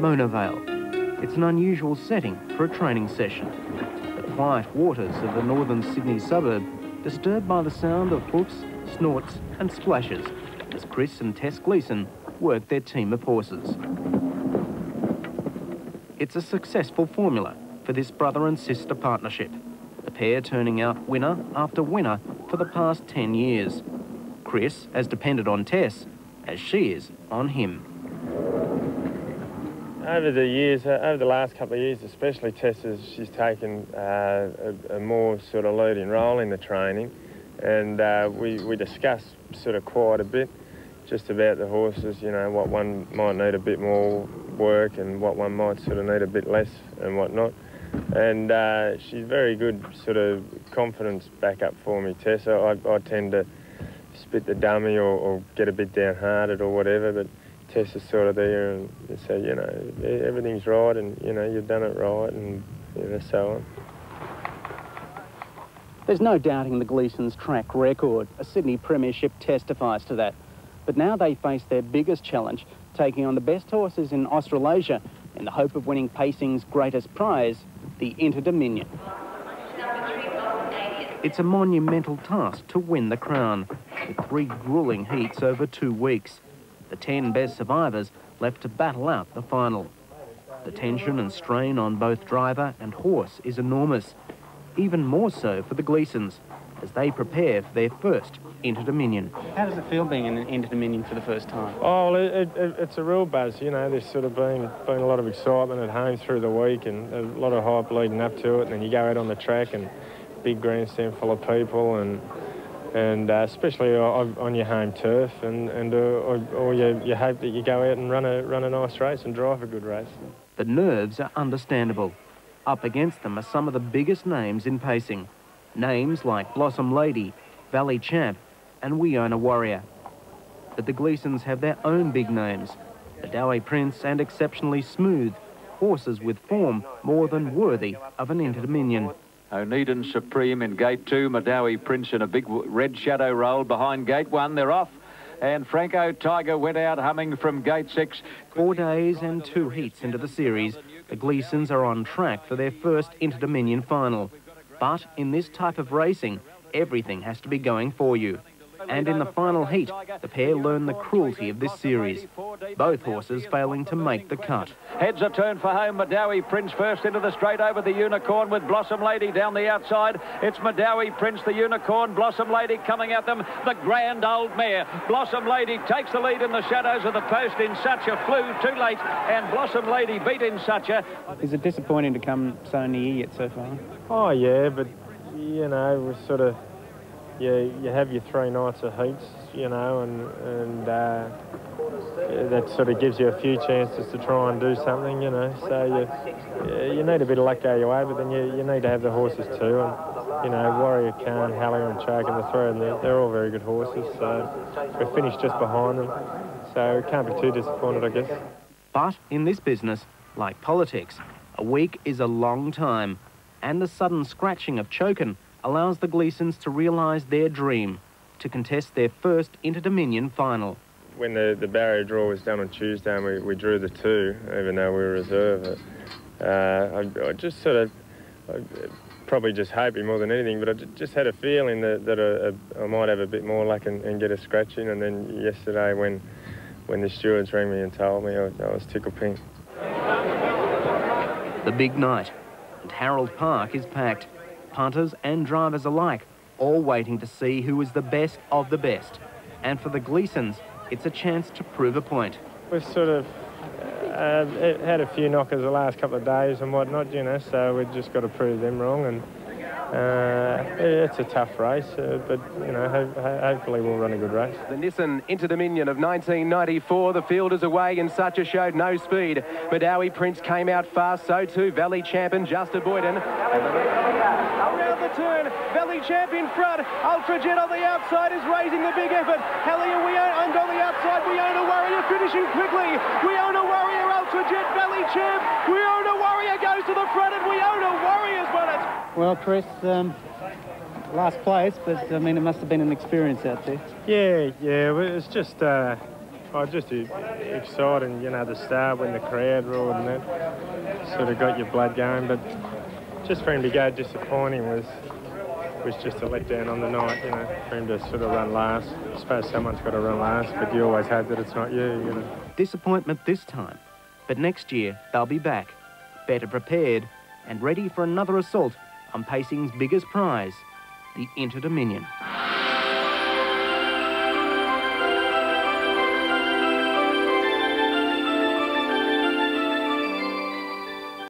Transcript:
Mona Vale. It's an unusual setting for a training session. The quiet waters of the northern Sydney suburb, disturbed by the sound of hoofs, snorts and splashes, as Chris and Tess Gleeson work their team of horses. It's a successful formula for this brother and sister partnership, the pair turning out winner after winner for the past 10 years. Chris has depended on Tess, as she is on him. Over the last couple of years especially, she's taken a more sort of leading role in the training, and we discuss sort of quite a bit just about the horses, you know, what one might need a bit more work and what one might sort of need a bit less and whatnot. And she's very good sort of confidence backup for me, Tess. I tend to spit the dummy or get a bit downhearted or whatever, but Tess is sort of there and say, you know, everything's right and, you know, you've done it right and, you know, so on. There's no doubting the Gleesons' track record. A Sydney Premiership testifies to that. But now they face their biggest challenge, taking on the best horses in Australasia in the hope of winning pacing's greatest prize, the Inter-Dominion. It's a monumental task to win the crown, with 3 gruelling heats over 2 weeks. The 10 best survivors left to battle out the final. The tension and strain on both driver and horse is enormous, even more so for the Gleesons, as they prepare for their first Inter-Dominion. How does it feel being in an Inter-Dominion for the first time? Oh, it's a real buzz, you know. There's sort of been a lot of excitement at home through the week and a lot of hype leading up to it, and then you go out on the track and big grandstand full of people and especially on your home turf, or you hope that you go out and run a nice race and drive a good race. The nerves are understandable. Up against them are some of the biggest names in pacing. Names like Blossom Lady, Valley Champ and We Own a Warrior. But the Gleesons have their own big names. Madawi Prince and Exceptionally Smooth, horses with form more than worthy of an Inter-Dominion. O'Needon Supreme in Gate 2, Madawi Prince in a big red shadow roll behind Gate 1. They're off. And Franco Tiger went out humming from Gate 6. 4 days and 2 heats into the series, the Gleesons are on track for their first Inter-Dominion final. But in this type of racing, everything has to be going for you. And in the final heat, the pair learn the cruelty of this series. Both horses failing to make the cut. Heads a turn for home. Madawi Prince first into the straight over the Unicorn with Blossom Lady down the outside. It's Madawi Prince, the Unicorn, Blossom Lady coming at them. The grand old mare. Blossom Lady takes the lead in the shadows of the post. In Such a flew too late, and Blossom Lady beat In Such a. Is it disappointing to come so near yet so far? Oh yeah, but you know, we're sort of. You have your 3 nights of heats, you know, and that sort of gives you a few chances to try and do something, you know. So you need a bit of luck go your way, but then you need to have the horses too. And, you know, Warrior, Khan, Hallier and Choke and the 3 of them, they're all very good horses. So we're finished just behind them. So can't be too disappointed, I guess. But in this business, like politics, a week is a long time. And the sudden scratching of Chokin allows the Gleesons to realise their dream, to contest their first Inter-Dominion final. When the barrier draw was done on Tuesday and we drew the 2, even though we were reserve, I just sort of, probably just hoping more than anything, but I just had a feeling that I might have a bit more luck and get a scratch in. And then yesterday when the stewards rang me and told me, I was tickled pink. The big night, and Harold Park is packed. Punters and drivers alike, all waiting to see who is the best of the best. And for the Gleesons, it's a chance to prove a point. We've sort of had a few knockers the last couple of days and whatnot, you know, so we've just got to prove them wrong. And it's a tough race, but, you know, hopefully we'll run a good race. The Nissan Inter-Dominion of 1994, the fielders away in Such a showed no speed. Madawi Prince came out fast, so too Valley Champ and Just Boyden. Around the turn, Valley Champ in front, Ultra Jet on the outside is raising the big effort. Hallier, and on the outside, We Own a Warrior finishing quickly. We Own a Warrior, Ultra Jet, Valley Champ. We Own a Warrior goes to the front and We Own a Warrior's won it. Well, Chris, last place, but I mean, it must have been an experience out there. Yeah, it was just Oh, just exciting, you know, the start when the crowd roared and that sort of got your blood going, but just for him to go disappointing was just a letdown on the night, you know, for him to sort of run last. I suppose someone's got to run last, but you always hope that it's not you, you know. Disappointment this time, but next year they'll be back, better prepared and ready for another assault on pacing's biggest prize, the Inter-Dominion.